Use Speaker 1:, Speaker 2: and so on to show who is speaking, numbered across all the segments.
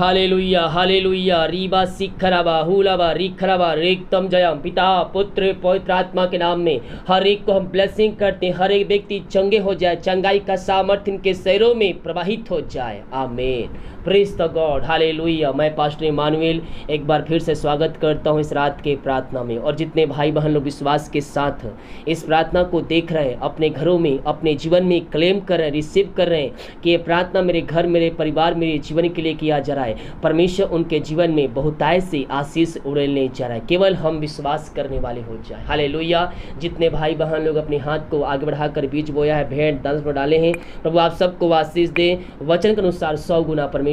Speaker 1: Hallelujah hallelujah. रीबा सिखराबा हुलाबा रिखराबा रेक्तम जयम। पिता पुत्र पवित्र आत्मा के नाम में हर एक को हम ब्लेसिंग करते हैं। हर एक व्यक्ति चंगे हो जाए, चंगाई का सामर्थ्य इनके शरीरों में प्रवाहित हो जाए। आमीन। Praise the God. हालेलुया। मैं पास्टर इमानुएल एक बार फिर से स्वागत करता हूं इस रात के प्रार्थना में। और जितने भाई बहन लोग विश्वास के साथ इस प्रार्थना को देख रहे हैं, अपने घरों में अपने जीवन में क्लेम कर रहे हैं, रिसीव कर रहे हैं कि ये प्रार्थना मेरे घर, मेरे परिवार, मेरे जीवन के लिए किया जा रहा है। परमेश्वर उनके जीवन में बहुतायत से आशीष उड़ेलने जा रहा है। केवल हम विश्वास करने वाले हो जाए। हालेलुया। जितने भाई बहन लोग अपने हाथ को आगे बढ़ाकर बीज बोया है, भेंट दान में डाले हैं, प्रभु आप सबको आशीष दे। वचन के अनुसार 100 गुना परमेश्वर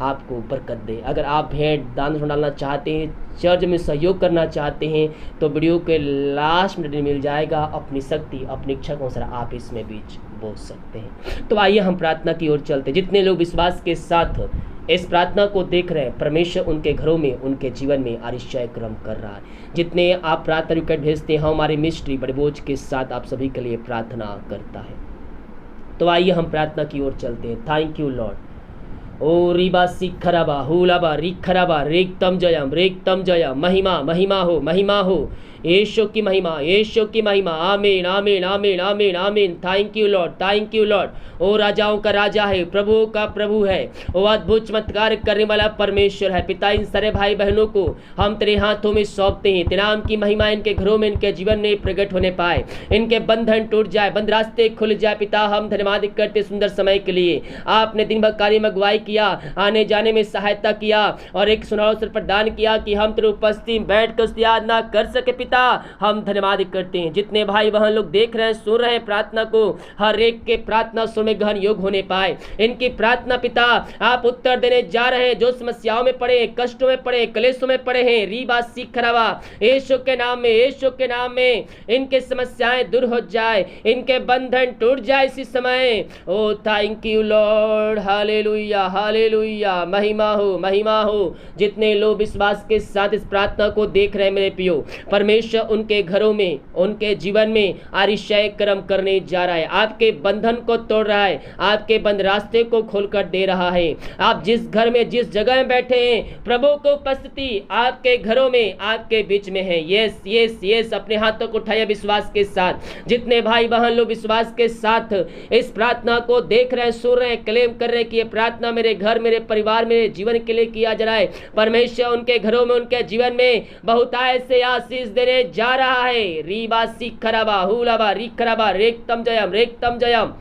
Speaker 1: आपको बरकत दे। अगर आप भेंट दान में डालना चाहते हैं, चर्च में सहयोग करना चाहते हैं, तो वीडियो के लास्ट में मिल जाएगा। अपनी शक्ति अपनी इच्छा के अनुसार आप इसमें बीज बो सकते हैं। तो आइए हम प्रार्थना की ओर चलते। जितने लोग विश्वास के साथ इस प्रार्थना को देख रहे हैं, परमेश्वर उनके घरों में, उनके जीवन में आश्चर्य क्रम कर रहा है। जितने आप प्रार्थना रिक्वेस्ट भेजते हैं, हमारी मिस्ट्री बड़े बोझ के साथ आप सभी के लिए प्रार्थना करता है। तो आइए हम प्रार्थना की ओर चलते हैं। Thank you lord. ओ रिबा सिखराबा हुलाबा रिखराबा रेक्तम जयम। महिमा महिमा हो, महिमा हो। यीशु की महिमा, यीशु की महिमा। आमीन आमीन आमीन आमीन आमीन। Thank you lord, thank you lord. ओ राजाओं का राजा है, प्रभु का प्रभु है। ओ अद्भुत चमत्कार करने वाला परमेश्वर है। पिता इन सारे भाई बहनों को हम तेरे हाथों में सौंपते हैं। तेरे नाम की महिमा इनके घरों में, इनके जीवन में प्रकट होने पाए। इनके बंधन टूट जाए, बंद रास्ते खुल जाए। पिता हम धन्यवाद करते सुंदर समय के लिए। आपने दिन भर कार्य में अगुवाई किया, आने जाने में सहायता किया और एक सुनहरा अवसर प्रदान किया कि हम तेरे उपस्थिति में बैठ कर उसकी आराधना कर सके। पिता हम धन्यवाद करते हैं। जितने भाई बहन लोग देख रहे हैं, सुन रहे हैं प्रार्थना को, हर एक के प्रार्थना सुन में गहन योग होने पाए। इनकी प्रार्थना पिता आप उत्तर देने जा रहे हैं। जो समस्याओं में पड़े, कष्टों में पड़े, क्लेशों में पड़े हैं, रीबा सिखराबा, यीशु के नाम में, यीशु के नाम में इनके समस्याएं दूर हो जाए, इनके बंधन टूट जाए इसी समय। Oh thank you lord. Hallelujah hallelujah. महिमा हो, महिमा हो। जितने लोग विश्वास के साथ इस प्रार्थना को देख रहे हैं मेरे प्रियो, परमेश्वर उनके घरों में, उनके जीवन में आश्चर्य कर्म करने जा रहा है। आपके बंधन को तोड़ रहा है, आपके बंद रास्ते को खोलकर दे रहा है। आप जिस घर में, जिस जगह में बैठे हैं, प्रभु को उपस्थिति आपके घरों में, आपके बीच में है। Yes yes yes. अपने हाथों को उठाइए विश्वास के साथ। जितने भाई बहन लोग विश्वास के साथ इस प्रार्थना को देख रहे हैं, सुन रहे हैं, क्लेम कर रहे हैं कि ये प्रार्थना मेरे घर, मेरे परिवार, मेरे जीवन के लिए किया जा रहा है। परमेश्वर उनके घरों में, उनके जीवन में बहुतायत से आशीष देने जा रहा है। रीबा सिखराबा हुलाबा रिखराबा रेक्तम जयम।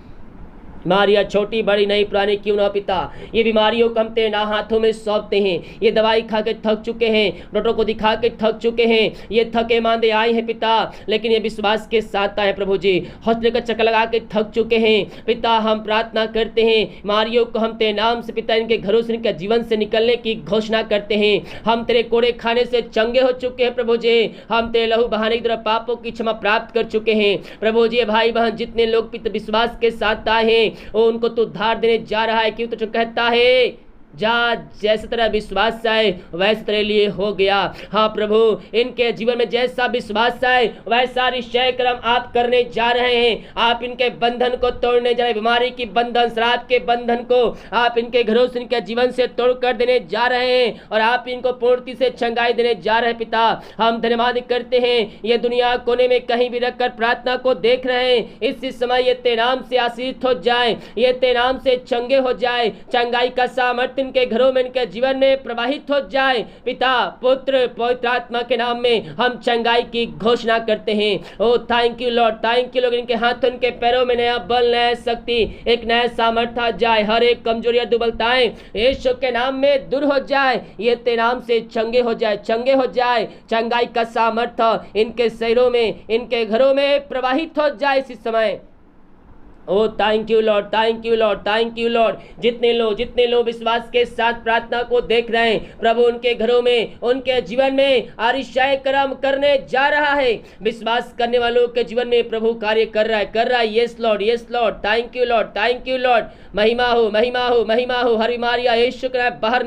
Speaker 1: बीमारियाँ छोटी बड़ी नहीं पुरानी क्यों ना पिता, ये बीमारियों को हम तेरे ना हाथों में सौंपते हैं। ये दवाई खा के थक चुके हैं, डॉक्टर को दिखा के थक चुके हैं, ये थके मांदे आए हैं पिता, लेकिन ये विश्वास के साथ आए प्रभु जी। हॉस्पिटल का चक्कर लगा के थक चुके हैं पिता। हम प्रार्थना करते हैं, बीमारियों को हम तेरे नाम से पिता, इनके घरों से, इनके जीवन से निकलने की घोषणा करते हैं। हम तेरे कोड़े खाने से चंगे हो चुके हैं प्रभु जी। हम तेरे लहू बहाने की तरह पापों की क्षमा प्राप्त कर चुके हैं प्रभु जी। भाई बहन जितने लोग पिता विश्वास के साथ आए हैं, उनको तो उद्धार देने जा रहा है। क्यों तो कहता है जा जैसे तरह विश्वास आए वैसे तेरे लिए हो गया। हाँ प्रभु, इनके जीवन में जैसा विश्वास आए वैसा निश्चय कर्म आप करने जा रहे हैं। आप इनके बंधन को तोड़ने जा रहे हैं। बीमारी की बंधन, शराब के बंधन को आप इनके घरों से, इनके जीवन से तोड़ कर देने जा रहे हैं और आप इनको पूर्णति से चंगाई देने जा रहे हैं पिता। हम धन्यवाद करते हैं। ये दुनिया कोने में कहीं भी रखकर प्रार्थना को देख रहे हैं, इसी समय ये तेरे नाम से आशीष हो जाए, ये तेरे नाम से चंगे हो जाए। चंगाई का सामर्थ्य इनके घरों में, इनके जीवन में प्रवाहित हो जाए। पिता पुत्र पवित्र आत्मा के नाम में हम चंगाई की घोषणा करते हैं। Oh thank you lord, thank you lord. इनके हाथों, इनके पैरों में नया बल, नया शक्ति, एक नया सामर्थ्य आ जाए। हर एक कमजोरियां, दुर्बलताएं यीशु के नाम में दूर हो जाए। ये तेरे नाम से चंगे हो जाए, चंगे हो जाए। चंगाई का सामर्थ्य इनके शरीरों में, इनके घरों में प्रवाहित हो जाए इसी समय। Oh thank you lord, thank you lord, thank you lord. जितने लोग विश्वास के साथ प्रार्थना को देख रहे हैं, प्रभु उनके घरों में, उनके जीवन में आश्चर्य कर्म करने जा रहा है। विश्वास करने वालों के जीवन में प्रभु कार्य कर रहा है। Yes Lord, yes Lord. Thank you lord, thank you Lord. महिमा हो, महिमा हो, महिमा हो। हर बीमारियां यीशु के नाम बाहर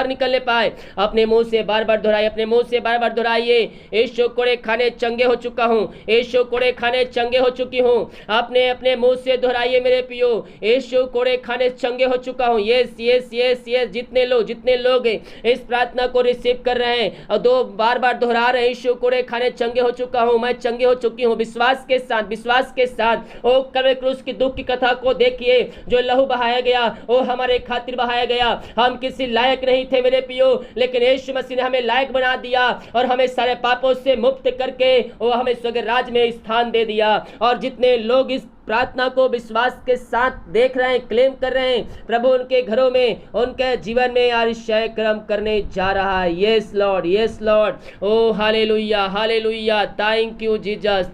Speaker 1: निकलने पाए। अपने मुंह से बार बार दोहराइए, अपने मुंह से बार बार दोहराइए। यीशु कोड़े खाने चंगे हो चुका हूँ, यीशु कोड़े खाने चंगे हो चुकी हूँ। अपने मुंह से दोहराइए मेरे पियो। यीशु कोड़े खाने चंगे हो चुका हूँ। यस यस यस यस, जितने लोग इस प्रार्थना को रिसीव कर रहे हैं और दो बार दोहरा रहे हैं, यीशु कोड़े खाने चंगे हो चुका हूँ, मैं चंगे हो चुकी हूँ, विश्वास के साथ ओ कलवरी क्रूस की दुख की कथा को देखिए, जो लहू बहाया गया वो हमारे खातिर बहाया गया। हम किसी लायक नहीं थे मेरे पियो, लेकिन यीशु मसीह ने हमें लायक बना दिया और हमें सारे पापों से मुक्त करके वो हमें स्वर्ग राज में स्थान दे दिया। और जितने लोग इस प्रार्थना को विश्वास के साथ देख रहे हैं, क्लेम कर रहे हैं, प्रभु उनके घरों में, उनके जीवन में आश्चर्य कर्म करने जा रहा है। Yes lord, oh hallelujah hallelujah, thank you Jesus.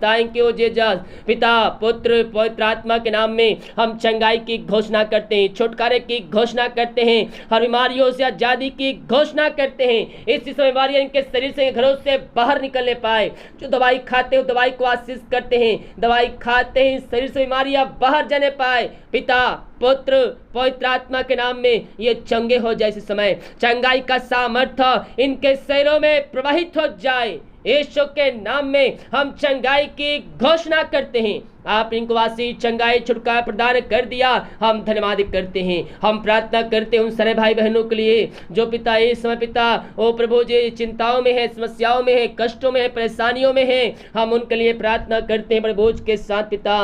Speaker 1: पिता पुत्र पवित्र आत्मा के नाम में हम चंगाई की घोषणा करते हैं, छुटकारे की घोषणा करते हैं, हर बीमारियों से आजादी की घोषणा करते हैं। इस समय बीमारियां इनके शरीर से, घरों से बाहर निकलने पाए। जो दवाई खाते हो दवाई को आशीष करते हैं, दवाई खाते हैं शरीर से बीमारियां बाहर जाने पाए। पिता पुत्र पवित्र आत्मा के नाम में ये चंगे हो जाए। इस समय चंगाई का सामर्थ्य इनके शरीरों में प्रवाहित हो जाए। यीशु के नाम में हम चंगाई की घोषणा करते हैं। आप इनको वासी चंगाई छुटकारा प्रदान कर दिया, हम धन्यवाद करते हैं। हम प्रार्थना करते हैं उन सारे भाई बहनों के लिए जो पिता इस समय पिता ओ प्रभु जी चिंताओं में है, समस्याओं में है, कष्टों में है, परेशानियों में है। हम उनके लिए प्रार्थना करते हैं बड़े बोझ के साथ। पिता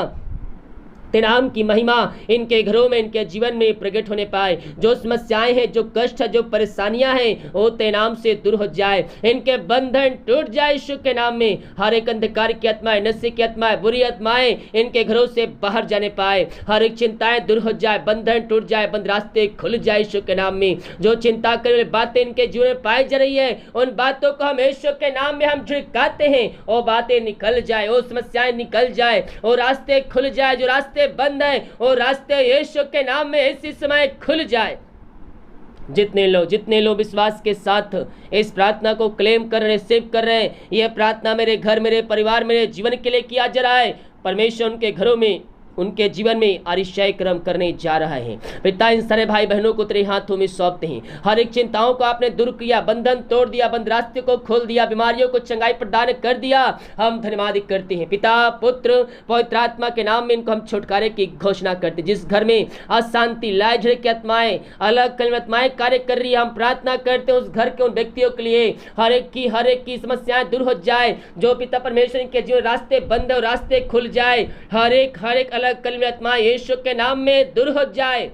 Speaker 1: तेरे नाम की महिमा इनके घरों में, इनके जीवन में प्रकट होने पाए। जो समस्याएं हैं, जो कष्ट है, जो परेशानियां हैं, वो तेरे नाम से दूर हो जाए। इनके बंधन टूट जाए यीशु के नाम में। हर एक अंधकार की आत्माएं, नशे की आत्माएं, बुरी आत्माएं इनके घरों से बाहर जाने पाए। हर एक चिंताएं दूर हो जाए, बंधन टूट जाए, बंद रास्ते खुल जाए यीशु के नाम में। जो चिंता करने वाली बातें इनके जीवन में पाई जा रही है, उन बातों को हम यीशु के नाम में हम झुकाते हैं। वो बातें निकल जाए, वो समस्याएं निकल जाए, वो रास्ते खुल जाए। जो रास्ते बंद है वो रास्ते यीशु के नाम में इसी समय खुल जाए। जितने लोग विश्वास के साथ इस प्रार्थना को क्लेम कर रहे, रिसीव कर रहे हैं, यह प्रार्थना मेरे घर, मेरे परिवार, मेरे जीवन के लिए किया जा रहा है। परमेश्वर उनके घरों में, उनके जीवन में आश्चर्य कर्म करने जा रहा है। पिता इन सारे भाई बहनों को तेरे हाथों में सौंपते हैं। हर एक चिंताओं को आपने दूर किया, बंधन तोड़ दिया, बंद रास्ते को खोल दिया, बीमारियों को चंगाई प्रदान कर दिया। हम धन्यवाद करते हैं। पिता पुत्र पवित्र आत्मा के नाम में इनको हम छुटकारे की घोषणा करते हैं। जिस घर में अशांति, लाए झगड़े की आत्माएं, अलग कलम आत्माएं कार्य कर रही है, हम प्रार्थना करते हैं उस घर के उन व्यक्तियों के लिए हर एक की समस्याएं दूर हो जाए। जो पिता परमेश्वर के जीवन रास्ते बंद है, रास्ते खुल जाए। हर एक अलग कलम आत्मा यीशु के नाम में दूर हो जाए।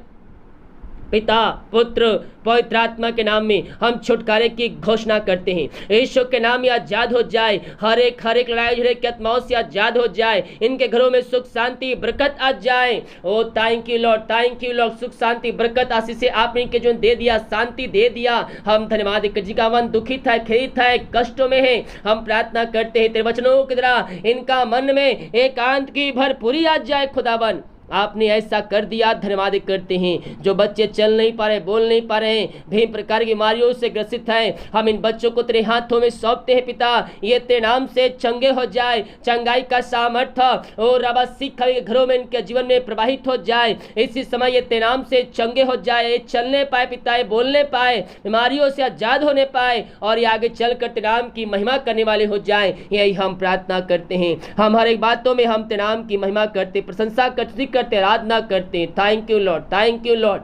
Speaker 1: पिता पुत्र पवित्र आत्मा के नाम में हम छुटकारे की घोषणा करते हैं। यीशु के नाम में आजाद हो जाए। हर एक लड़ाई झगड़े की आत्माओं से आजाद हो जाए। इनके घरों में सुख शांति बरकत आ जाए। ओ थैंक यू लॉर्ड, सुख शांति बरकत आशीष से आपने इनके जो दे दिया, शांति दे दिया। हम धन्यवाद। जिनका मन दुखित है, खेदित है, कष्टों में है, हम प्रार्थना करते हैं तेरे वचनों की तरह इनका मन में एकांत की भरपूरी आ जाए। खुदावन आपने ऐसा कर दिया, धन्यवाद करते हैं। जो बच्चे चल नहीं पा रहे, बोल नहीं पा रहे हैं, विभिन्न प्रकार की बीमारियों से ग्रसित हैं, हम इन बच्चों को तेरे हाथों में सौंपते हैं। पिता ये तेरे नाम से चंगे हो जाए। चंगाई का सामर्थ्य और रबा सिख घरों में, इनके जीवन में प्रवाहित हो जाए। इसी समय ये तेरे नाम से चंगे हो जाए, चलने पाए पिता, ये बोलने पाए, बीमारियों से आजाद होने पाए और ये आगे चलकर तेरे नाम की महिमा करने वाले हो जाए। यही हम प्रार्थना करते हैं। हम हर एक बातों में हम तेरे नाम की महिमा करते, प्रशंसा करते, आराधना करते हैं। Thank you lord.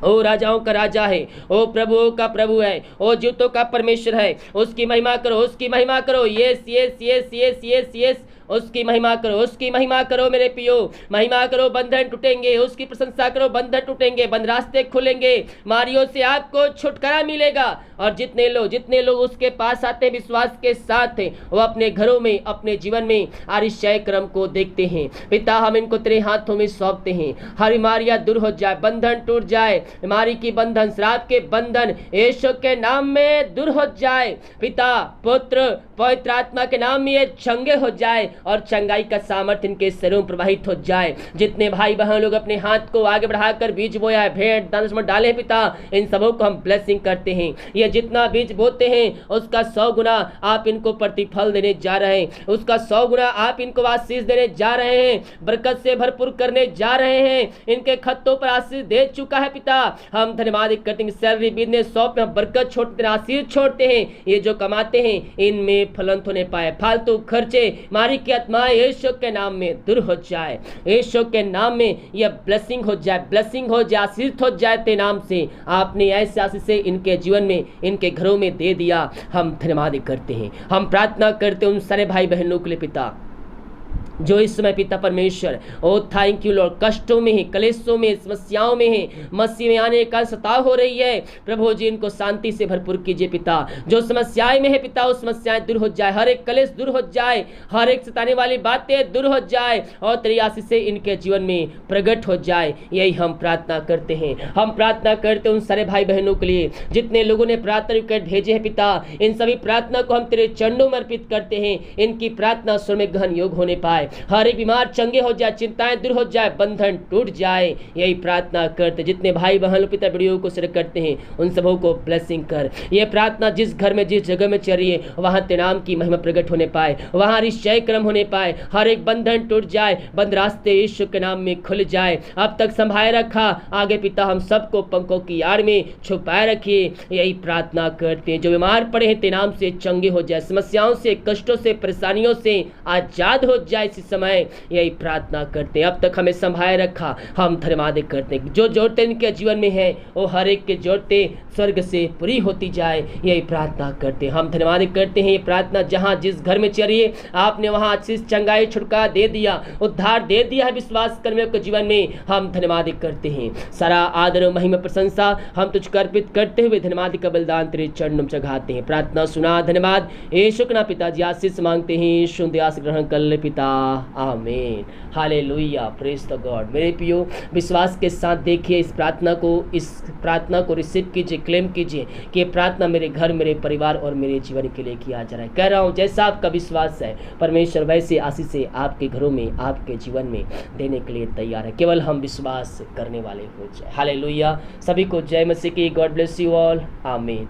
Speaker 1: ओ राजाओं का राजा है, ओ प्रभुओं का प्रभु है, ओ जीवतों का परमेश्वर है। उसकी महिमा करो, उसकी महिमा करो। Yes yes yes yes yes yes, उसकी महिमा करो, उसकी महिमा करो मेरे पियो, महिमा करो। बंधन टूटेंगे, उसकी प्रशंसा करो, बंधन टूटेंगे, बंद रास्ते खुलेंगे, मारियों से आपको छुटकारा मिलेगा। और जितने लोग उसके पास आते हैं विश्वास के साथ, वो अपने घरों में, अपने जीवन में आश्चर्य कर्म को देखते हैं। पिता हम इनको तेरे हाथों में सौंपते हैं। हर बीमारियां दूर हो जाए, बंधन टूट जाए, बीमारी की बंधन, श्राप के बंधन यीशु के नाम में दूर हो जाए। पिता पुत्र पवित्र आत्मा के नाम में ये चंगे हो जाए और चंगाई का सामर्थ्य इनके शरीरों में प्रवाहित हो जाए। जितने भाई बहन लोग अपने हाथ को आगे बढ़ाकर बीज बोया है, भेंट दान में डाले हैं पिता, इन सबों को हम ब्लेसिंग करते हैं। ये जितना बीज बोते हैं उसका 100 गुना आप इनको प्रतिफल देने जा रहे हैं, उसका 100 गुना आप इनको आशीष देने जा रहे हैं, बरकत से भरपूर करने जा रहे हैं। इनके खतों पर आशीष दे चुका है पिता, हम धन्यवाद करते हैं। सैलरी बिजनेस शॉप में बरकत छोड़ते हैं, आशीष छोड़ते हैं। ये जो कमाते हैं इनमें फलंत होने पाए, फालतू खर्चे मारी की आत्मा यीशु के नाम में दूर हो जाए, यीशु के नाम में यह ब्लेसिंग हो जाए, ब्लेसिंग हो जाए, आशीष हो जाए तेरे नाम से। आपने ऐसे आशीष से इनके जीवन में, इनके घरों में दे दिया। हम धन्यवाद करते हैं, हम प्रार्थना करते हैं उन सारे भाई बहनों के लिए पिता जो इस समय पिता परमेश्वर, ओ थैंक यू लॉर्ड, कष्टों में है, कलेशों में, समस्याओं में है, मसीह में आने का सताव हो रही है। प्रभु जी इनको शांति से भरपूर कीजिए पिता। जो समस्याएं में है पिता, वो समस्याएं दूर हो जाए, हर एक कलेश दूर हो जाए, हर एक सताने वाली बातें दूर हो जाए और तेरी आशीष से इनके जीवन में प्रकट हो जाए। यही हम प्रार्थना करते हैं। हम प्रार्थना करते हैं उन सारे भाई बहनों के लिए जितने लोगों ने प्रार्थना रिक्वेस्ट भेजे हैं पिता। इन सभी प्रार्थना को हम तेरे चरणों में अर्पित करते हैं। इनकी प्रार्थना स्वर में गहन योग होने पाए, हर एक बीमार चंगे हो जाए, चिंताएं दूर हो जाए, बंधन टूट जाए। यही प्रार्थना करते जितने भाई बहन पिता वीडियो को शेयर करते हैं उन सबों को ब्लेसिंग कर। यह प्रार्थना जिस घर में, जिस जगह में चल रही है, वहां तेरे नाम की महिमा प्रकट होने पाए, वहां निश्चय क्रम होने पाए, हर एक बंधन टूट जाए, बंद रास्ते यीशु के नाम में खुल जाए। अब तक संभाए रखा, आगे पिता हम सबको पंखों की आड़ में छुपाए रखिए। यही प्रार्थना करते हैं। जो बीमार पड़े हैं तेरे नाम से चंगे हो जाए, समस्याओं से, कष्टों से, परेशानियों से आजाद हो जाए इस समय। यही प्रार्थना करते हैं। अब तक हमें संभाए रखा, हम धन्यवाद करते हैं। जो जरूरतें इनके जीवन में है वो हर एक की जरूरतें स्वर्ग से पूरी होती जाए। यही प्रार्थना करते हैं। हम धन्यवाद करते हैं। ये प्रार्थना जहां जिस घर में चलिए आपने वहां अच्छी चंगाई छुटकारा दे दिया, उद्धार दे दिया है विश्वास कर्मियों के जीवन में। हम धन्यवाद करते हैं। सारा आदर महिमा प्रशंसा हम तुझको अर्पित करते हुए धन्यवाद का बलिदान तेरे चरणों में चढ़ाते हैं। प्रार्थना सुना, धन्यवाद यीशु के नाम पिताजी आशीष मांगते हैं। यीशु दयास ग्रहण कर ले पिता, आमीन, हालेलुया, प्रेज द गॉड। मेरे प्रियो विश्वास के साथ देखिए इस प्रार्थना को रिसीव कीजिए, क्लेम कीजिए कि ये प्रार्थना मेरे घर, मेरे परिवार और मेरे जीवन के लिए किया जा रहा है। कह रहा हूँ जैसा आपका विश्वास है परमेश्वर वैसे आशीष से आपके घरों में, आपके जीवन में देने के लिए तैयार है। केवल हम विश्वास करने वाले हो जाए। हालेलुया। सभी को जय मसीह की। गॉड ब्लेस यू ऑल, आमीन।